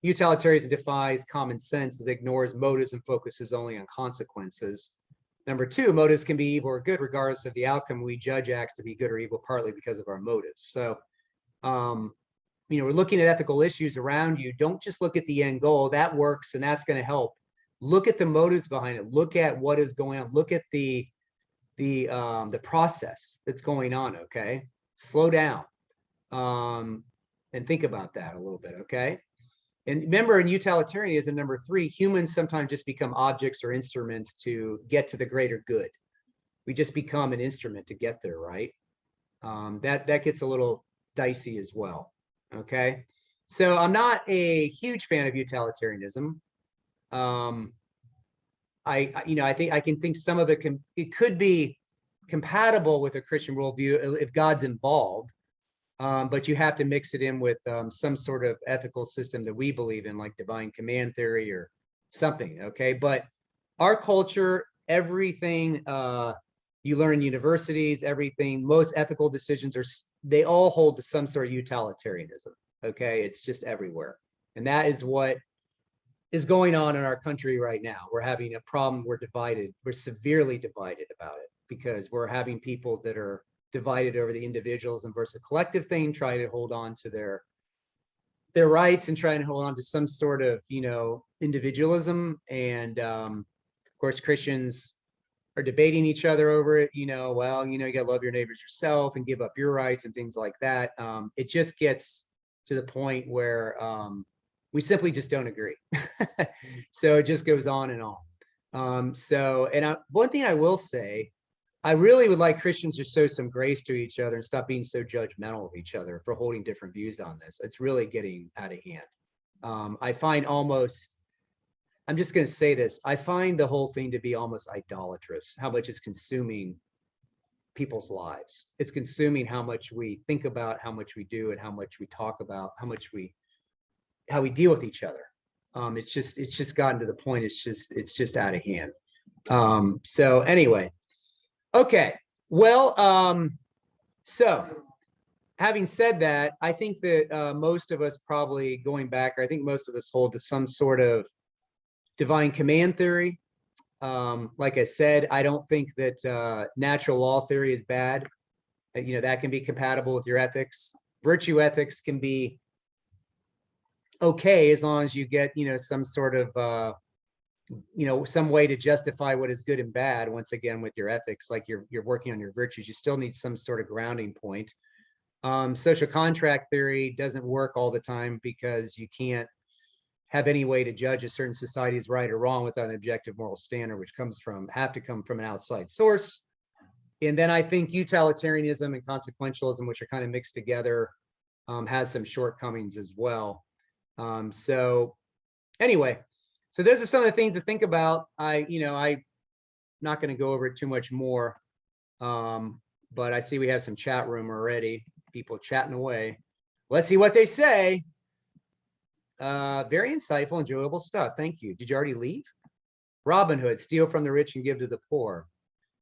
utilitarianism defies common sense as it ignores motives and focuses only on consequences. Number 2, motives can be evil or good regardless of the outcome. We judge acts to be good or evil partly because of our motives. So, you know, we're looking at ethical issues around you. Don't just look at the end goal. That works and that's going to help. Look at the motives behind it. Look at what is going on. Look at the process that's going on, okay? Slow down and think about that a little bit, okay? And remember, in utilitarianism, number 3, humans sometimes just become objects or instruments to get to the greater good. We just become an instrument to get there, right? That gets a little dicey as well, okay? So I'm not a huge fan of utilitarianism. You know, I think I can think some of it could be compatible with a Christian worldview if God's involved. But you have to mix it in with some sort of ethical system that we believe in, like divine command theory or something, okay? But our culture, everything you learn in universities, everything, most ethical decisions they all hold to some sort of utilitarianism, okay? It's just everywhere. And that is what is going on in our country right now. We're having a problem. We're divided. We're severely divided about it because we're having people that are divided over the individualism versus collective thing, try to hold on to their rights and trying to hold on to some sort of, you know, individualism. And of course, Christians are debating each other over it. You know, well, you know, you got to love your neighbors yourself and give up your rights and things like that. It just gets to the point where we simply just don't agree. So it just goes on and on. One thing I will say, I really would like Christians to show some grace to each other and stop being so judgmental of each other for holding different views on this. It's really getting out of hand. I find I'm just going to say this, I find the whole thing to be almost idolatrous, how much it's consuming people's lives. It's consuming how much we think about, how much we do, and how much we talk about, how we deal with each other. It's just gotten to the point, it's just out of hand. So anyway. Okay, well, So having said that, I think that most of us probably going back, I think most of us hold to some sort of divine command theory. Like I said, I don't think that natural law theory is bad. That can be compatible with your ethics. Virtue ethics can be okay as long as you get, some sort of, some way to justify what is good and bad. Once again, with your ethics, like you're working on your virtues, you still need some sort of grounding point. Social contract theory doesn't work all the time because you can't have any way to judge a certain society is right or wrong without an objective moral standard, which have to come from an outside source. And then I think utilitarianism and consequentialism, which are kind of mixed together, has some shortcomings as well. So anyway, so those are some of the things to think about. I'm not going to go over it too much more, but I see we have some chat room already. People chatting away. Let's see what they say. Very insightful, enjoyable stuff. Thank you. Did you already leave? Robin Hood, steal from the rich and give to the poor.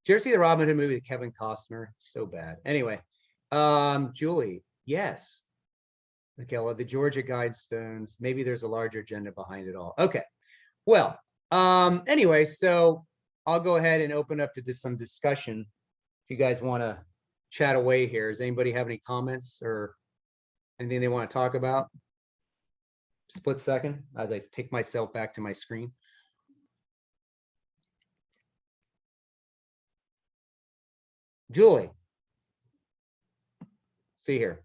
Did you ever see the Robin Hood movie with Kevin Costner? So bad. Anyway, Julie, yes. Okay, well, the Georgia Guidestones, maybe there's a larger agenda behind it all. Okay, well, anyway, so I'll go ahead and open up to just some discussion. If you guys want to chat away here, does anybody have any comments or anything they want to talk about? Split second as I take myself back to my screen. Julie, see here.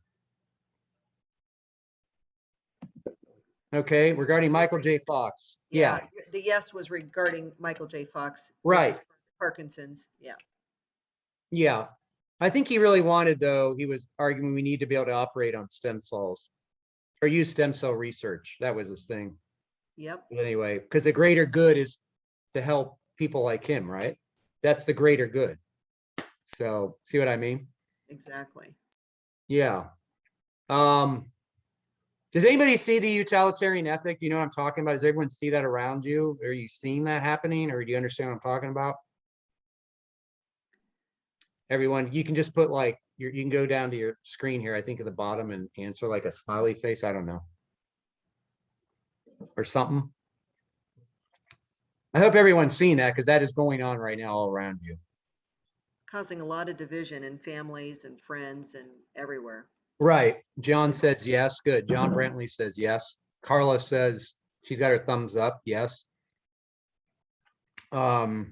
Okay, regarding Michael J. Fox. Yeah. The yes was regarding Michael J. Fox. Right. Parkinson's. Yeah. Yeah. I think he really wanted, though, he was arguing we need to be able to operate on stem cells or use stem cell research. That was his thing. Yep. But anyway, because the greater good is to help people like him, right? That's the greater good. So see what I mean? Exactly. Yeah. Does anybody see the utilitarian ethic? You know what I'm talking about? Does everyone see that around you? Are you seeing that happening, or do you understand what I'm talking about? Everyone, you can just put like you can go down to your screen here, I think at the bottom, and answer like a smiley face. I don't know. Or something. I hope everyone's seeing that, because that is going on right now all around you. Causing a lot of division in families and friends and everywhere. Right. John says yes. Good. John Brantley says yes. Carla says she's got her thumbs up. Yes. James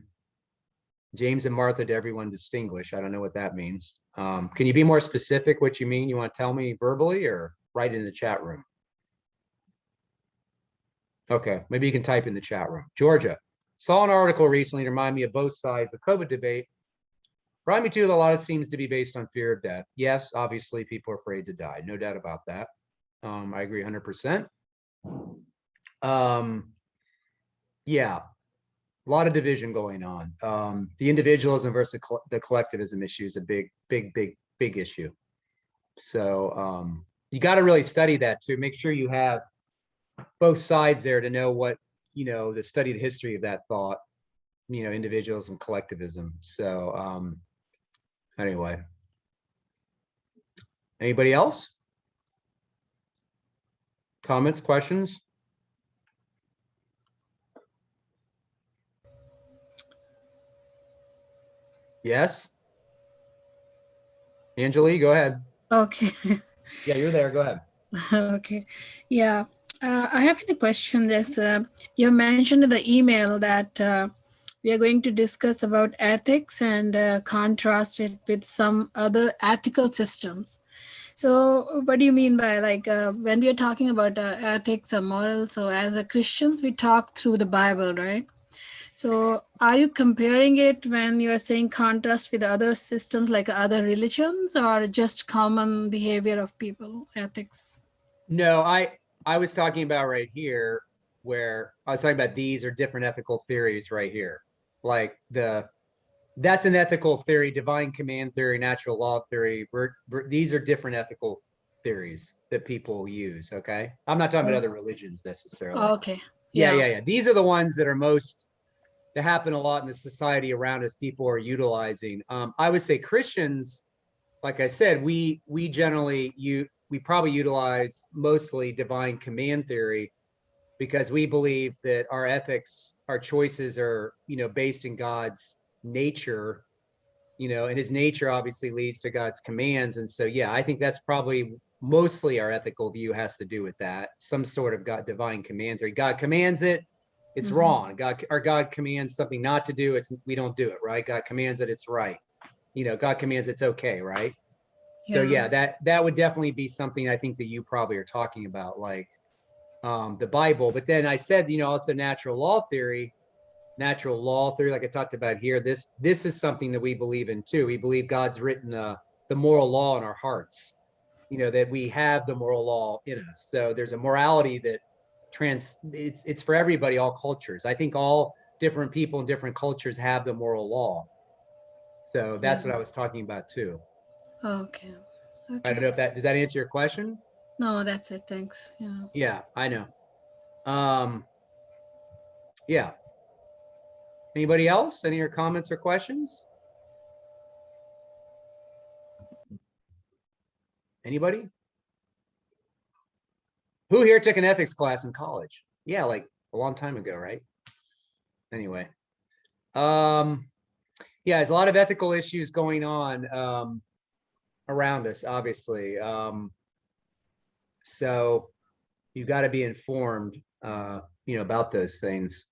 and Martha, to everyone distinguish. I don't know what that means. Can you be more specific what you mean? You want to tell me verbally or write in the chat room? Okay, maybe you can type in the chat room. Georgia, saw an article recently to remind me of both sides of the COVID debate. Remind me too that a lot of seems to be based on fear of death. Yes, obviously people are afraid to die. No doubt about that. I agree 100%. Yeah, a lot of division going on. The individualism versus the collectivism issue is a big issue. So you got to really study that too. Make sure you have both sides there to know what, to study the history of that thought, individualism, collectivism. So anyway, anybody else? Comments, questions? Yes. Angeli, go ahead. Okay. Yeah, you're there. Go ahead. Okay. Yeah. I have a question. You mentioned in the email that we are going to discuss about ethics and contrast it with some other ethical systems. So what do you mean by when we are talking about ethics or morals? So as a Christians, we talk through the Bible, right? So are you comparing it when you are saying contrast with other systems like other religions, or just common behavior of people, ethics? No, I was talking about right here, where I was talking about these are different ethical theories right here. Like that's an ethical theory, divine command theory, natural law theory. These are different ethical theories that people use. Okay. I'm not talking about other religions necessarily. Oh, okay. Yeah. These are the ones that are that happen a lot in the society around us, people are utilizing. I would say Christians like I said, we generally we probably utilize mostly divine command theory because we believe that our ethics, our choices are, based in God's nature, and his nature obviously leads to God's commands. And so, yeah, I think that's probably mostly our ethical view has to do with that. Some sort of God divine command theory. God commands it, it's wrong. God commands something not to do, we don't do it, right? God commands it, it's right. God commands it's okay, right? So yeah, that would definitely be something I think that you probably are talking about, like the Bible. But then I said, also natural law theory, like I talked about here. This is something that we believe in too. We believe God's written the moral law in our hearts. That we have the moral law in us. So there's a morality that it's for everybody, all cultures. I think all different people in different cultures have the moral law. So that's what I was talking about too. Okay. I don't know if does that answer your question? No, that's it. Thanks. Yeah. Yeah, I know. Yeah. Anybody else? Any other comments or questions? Anybody? Who here took an ethics class in college? Yeah, like a long time ago, right? Anyway. Yeah, there's a lot of ethical issues going on around us, obviously. So you've got to be informed, about those things.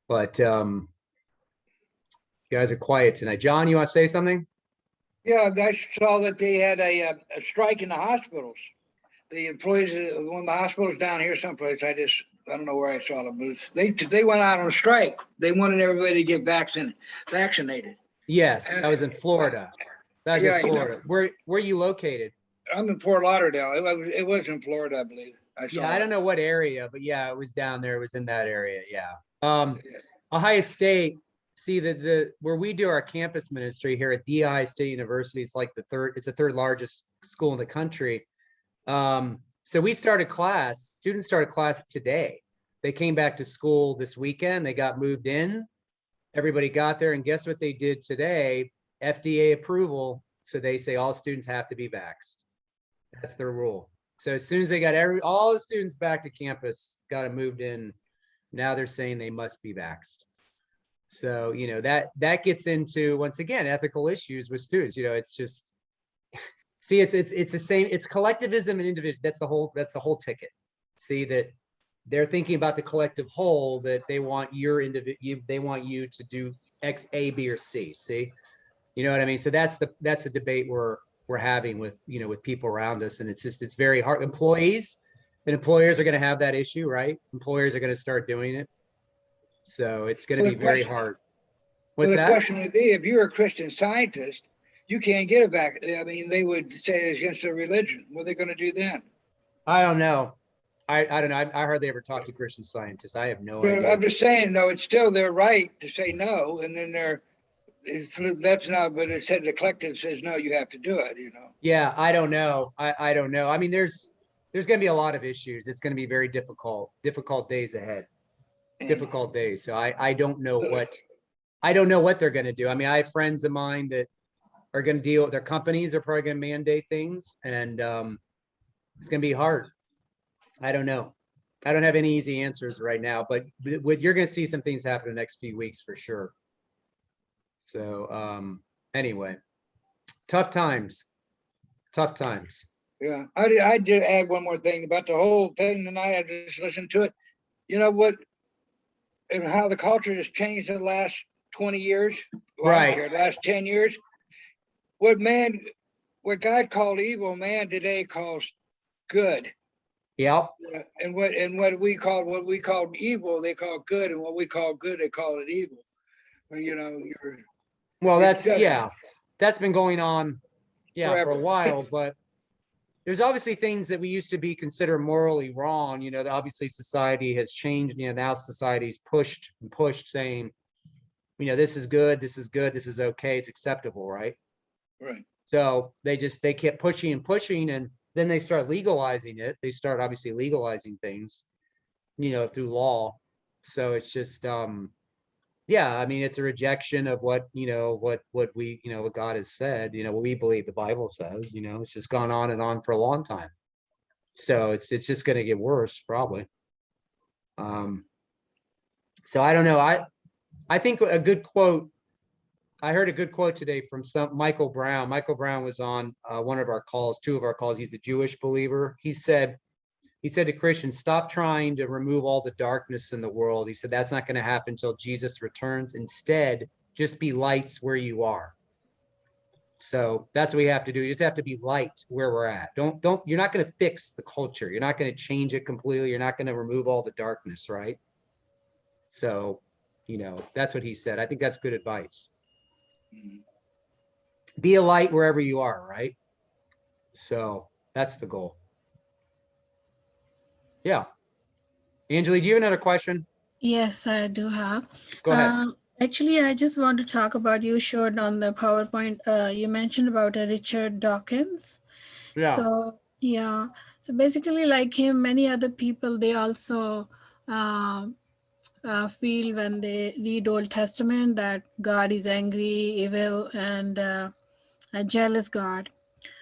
But you guys are quiet tonight. John, you want to say something? Yeah, I saw that they had a strike in the hospitals. The employees of one of the hospitals down here someplace, I don't know where I saw them, but they went out on strike. They wanted everybody to get vaccinated. Yes, that was in Florida. That was in Florida. Where are you located? I'm in Fort Lauderdale. It was in Florida, I believe. I don't know what area, but yeah, it was down there. It was in that area. Yeah. Ohio State, see where we do our campus ministry here at DI State University, it's like it's the third largest school in the country. So we students started class today. They came back to school this weekend. They got moved in. Everybody got there, and guess what they did today? FDA approval. So they say all students have to be vaxxed. That's their rule. So as soon as they got all the students back to campus, got them moved in, now they're saying they must be vaxxed. So, that gets into, once again, ethical issues with students. It's just, see, it's the same, it's collectivism and individual. That's the whole ticket. See that they're thinking about the collective whole, that they want they want you to do X, A, B, or C. See, you know what I mean? So that's the debate we're having with, with people around us. And it's very hard. Employees and employers are going to have that issue, right? Employers are going to start doing it. So it's going to be very hard. What's that? The question would be, if you're a Christian Scientist, you can't get it back. I mean, they would say it's against their religion. What are they going to do then? I don't know. I don't know. I hardly ever talk to Christian Scientists. I have no idea. I'm just saying, no, it's still their right to say no. And then that's not, but it said the collective says, no, you have to do it, Yeah, I don't know. I don't know. I mean, there's going to be a lot of issues. It's going to be very difficult days ahead. Difficult days. So I don't know what they're going to do. I mean, I have friends of mine that are going to deal with their companies are probably going to mandate things, and it's going to be hard. I don't know. I don't have any easy answers right now, but you're going to see some things happen in the next few weeks for sure. So anyway, tough times. Yeah, I did add one more thing about the whole thing tonight. I just listened to it. You know what? And how the culture has changed in the last 20 years, right? The last 10 years. What God called evil, man today calls good. Yep. And what we called evil, they call good, and what we call good, they call it evil. Well, that's been going on, forever. For a while, but there's obviously things that we used to be considered morally wrong. Obviously society has changed. Now society's pushed saying, this is good, this is okay, it's acceptable, right? Right. So they kept pushing and pushing, and then they start legalizing it. They start obviously legalizing things, through law. So it's just, yeah, I mean, it's a rejection of what, what we, what God has said, what we believe the Bible says, it's just gone on and on for a long time. So it's just going to get worse, probably. So I don't know. I think a good quote, I heard a good quote today from Michael Brown. Michael Brown was on one of our calls, two of our calls. He's a Jewish believer. He said to Christians, stop trying to remove all the darkness in the world. He said, that's not going to happen until Jesus returns. Instead, just be lights where you are. So that's what we have to do. You just have to be light where we're at. You're not going to fix the culture. You're not going to change it completely. You're not going to remove all the darkness, right? So, that's what he said. I think that's good advice. Be a light wherever you are, right? So that's the goal. Yeah. Angeli, do you have another question? Yes, I do have. Go ahead. Actually, I just want to talk about, you showed on the PowerPoint, you mentioned about Richard Dawkins. Yeah. So, yeah. So basically, like him, many other people, they also feel when they read Old Testament that God is angry, evil, and a jealous God.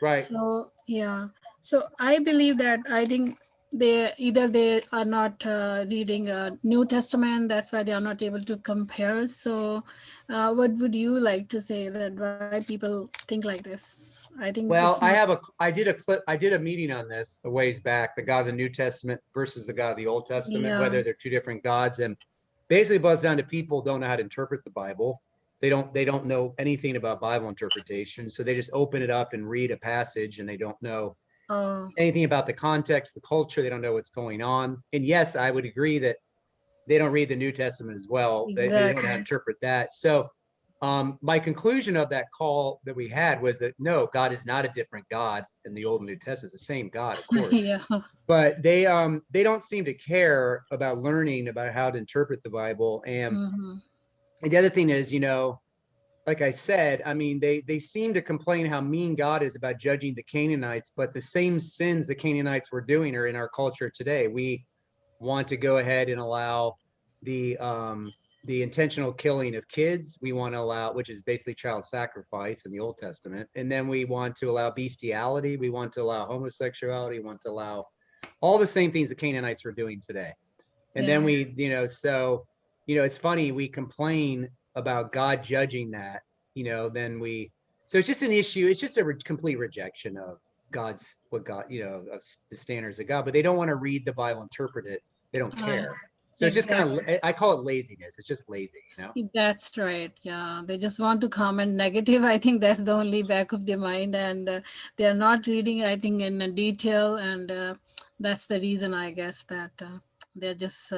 Right. So, yeah. So I believe that, I think they are not reading a New Testament, that's why they are not able to compare. So what would you like to say that why people think like this? I think Well, it's not, I did a meeting on this a ways back, the God of the New Testament versus the God of the Old Testament, yeah. whether they're two different gods. And basically it boils down to people don't know how to interpret the Bible. They don't know anything about Bible interpretation. So they just open it up and read a passage and they don't know anything about the context, the culture. They don't know what's going on. And yes, I would agree that they don't read the New Testament as well. They don't know how to interpret that. So my conclusion of that call that we had was that no, God is not a different God in the Old and New Testament. It's the same God, of course. yeah. But they don't seem to care about learning about how to interpret the Bible. And the other thing is, like I said, I mean, they seem to complain how mean God is about judging the Canaanites, but the same sins the Canaanites were doing are in our culture today. We want to go ahead and allow the intentional killing of kids. We want to allow, which is basically child sacrifice in the Old Testament. And then we want to allow bestiality. We want to allow homosexuality. We want to allow all the same things the Canaanites were doing today. And then we, so, it's funny, we complain about God judging that, so it's just an issue. It's just a complete rejection of of the standards of God, but they don't want to read the Bible, interpret it. They don't care. So it's just kind of, I call it laziness. It's just lazy, That's right. Yeah. They just want to comment negative. I think that's the only back of their mind, and they're not reading, I think, in detail. And that's the reason, I guess, that they're just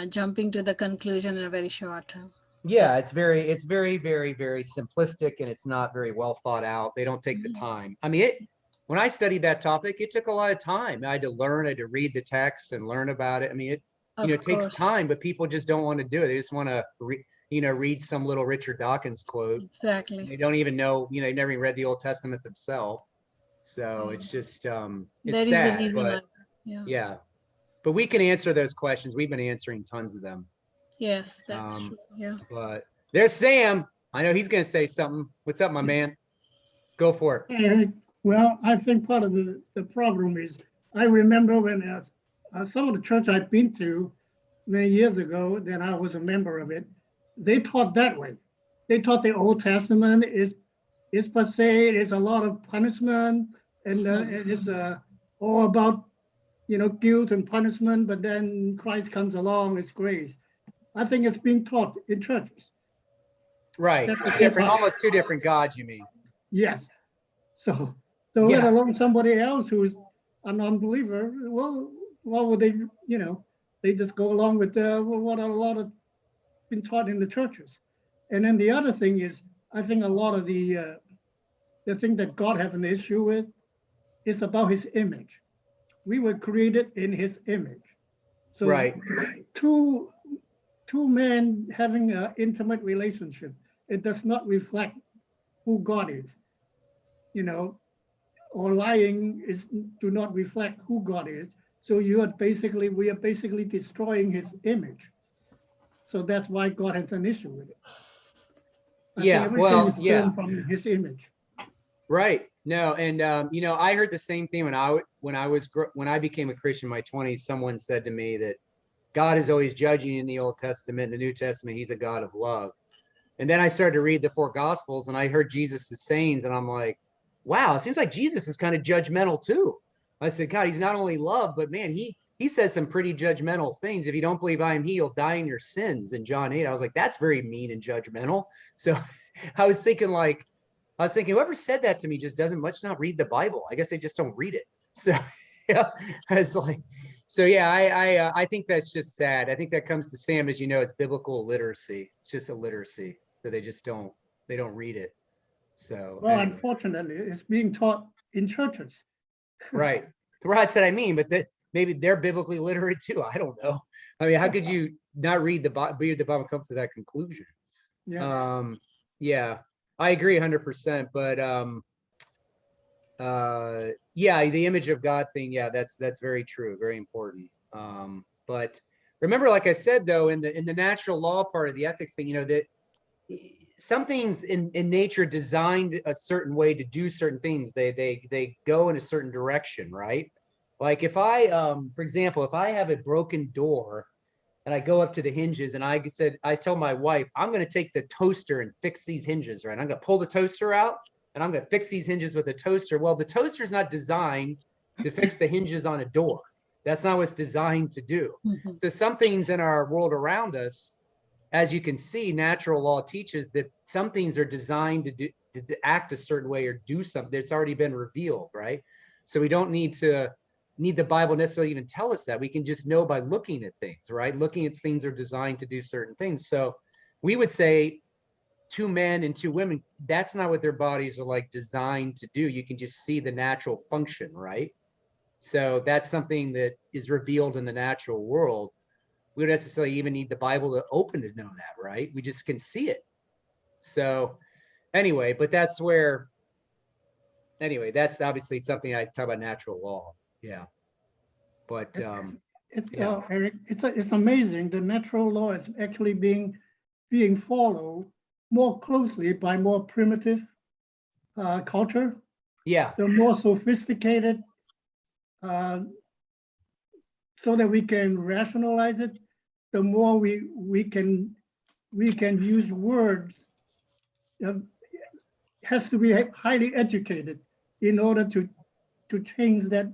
jumping to the conclusion in a very short time. Yeah, it's very, very, very simplistic, and it's not very well thought out. They don't take the time. I mean, when I studied that topic, it took a lot of time. I had to learn, I had to read the text and learn about it. I mean, it takes time, but people just don't want to do it. They just want to, read some little Richard Dawkins quote. Exactly. They don't even know, they never even read the Old Testament themselves. So it's just, it's sad, but yeah. But we can answer those questions. We've been answering tons of them. Yes, that's true. Yeah. But there's Sam. I know he's going to say something. What's up, my man? Go for it. Hey, well, I think part of the problem is, I remember when some of the church I've been to many years ago, then I was a member of it, they taught that way. They taught the Old Testament is per se, it's a lot of punishment, and it's all about, guilt and punishment, but then Christ comes along, it's grace. I think it's being taught in churches. Right. Almost two different gods, you mean? Yes. So let alone somebody else who's an unbeliever, well, what would they, they just go along with what a lot of been taught in the churches. And then the other thing is, I think a lot of the thing that God has an issue with is about his image. We were created in his image. So two men having an intimate relationship, it does not reflect who God is, or lying do not reflect who God is. So we are basically destroying his image. So that's why God has an issue with it. I think Yeah, everything well, is yeah. formed from his image. Right. No, and you know, I heard the same thing when I became a Christian in my 20s. Someone said to me that God is always judging in the Old Testament, in the New Testament, he's a God of love. And then I started to read the four Gospels and I heard Jesus' sayings and I'm like, wow, it seems like Jesus is kind of judgmental too. I said, God, he's not only love, but man, he says some pretty judgmental things. If you don't believe I am he, you'll die in your sins in John 8. I was like, that's very mean and judgmental. So I was thinking whoever said that to me just doesn't much not read the Bible. I guess they just don't read it. So yeah, I was like, so yeah, I think that's just sad. I think that comes to Sam, as you know, it's biblical illiteracy. It's just illiteracy. So they don't read it. So Well, anyway. unfortunately, it's being taught in churches. Right. That's what I mean, but maybe they're biblically literate too. I don't know. I mean, how could you not read the Bible and come to that conclusion? Yeah. Yeah, I agree 100%, but yeah, the image of God thing, yeah, that's very true, very important. But remember, like I said, though, in the natural law part of the ethics thing, you know, that some things in nature designed a certain way to do certain things. They go in a certain direction, right? Like if I, for example, if I have a broken door and I go up to the hinges and I tell my wife, I'm going to take the toaster and fix these hinges, right? I'm going to pull the toaster out and I'm going to fix these hinges with a toaster. Well, the toaster is not designed to fix the hinges on a door. That's not what it's designed to do. Mhm. So some things in our world around us, as you can see, natural law teaches that some things are designed to act a certain way or do something that's already been revealed, right? So we don't need the Bible necessarily even tell us that. We can just know by looking at things, right? Looking at things are designed to do certain things. So we would say 2 men and 2 women, that's not what their bodies are like designed to do. You can just see the natural function, right? So that's something that is revealed in the natural world. We don't necessarily even need the Bible to open to know that, right? We just can see it. So anyway, but that's obviously something I talk about natural law. Yeah. But yeah. Eric, it's amazing. The natural law is actually being followed more closely by more primitive culture. Yeah. The more sophisticated, so that we can rationalize it. The more we can use words. Has to be highly educated in order to change that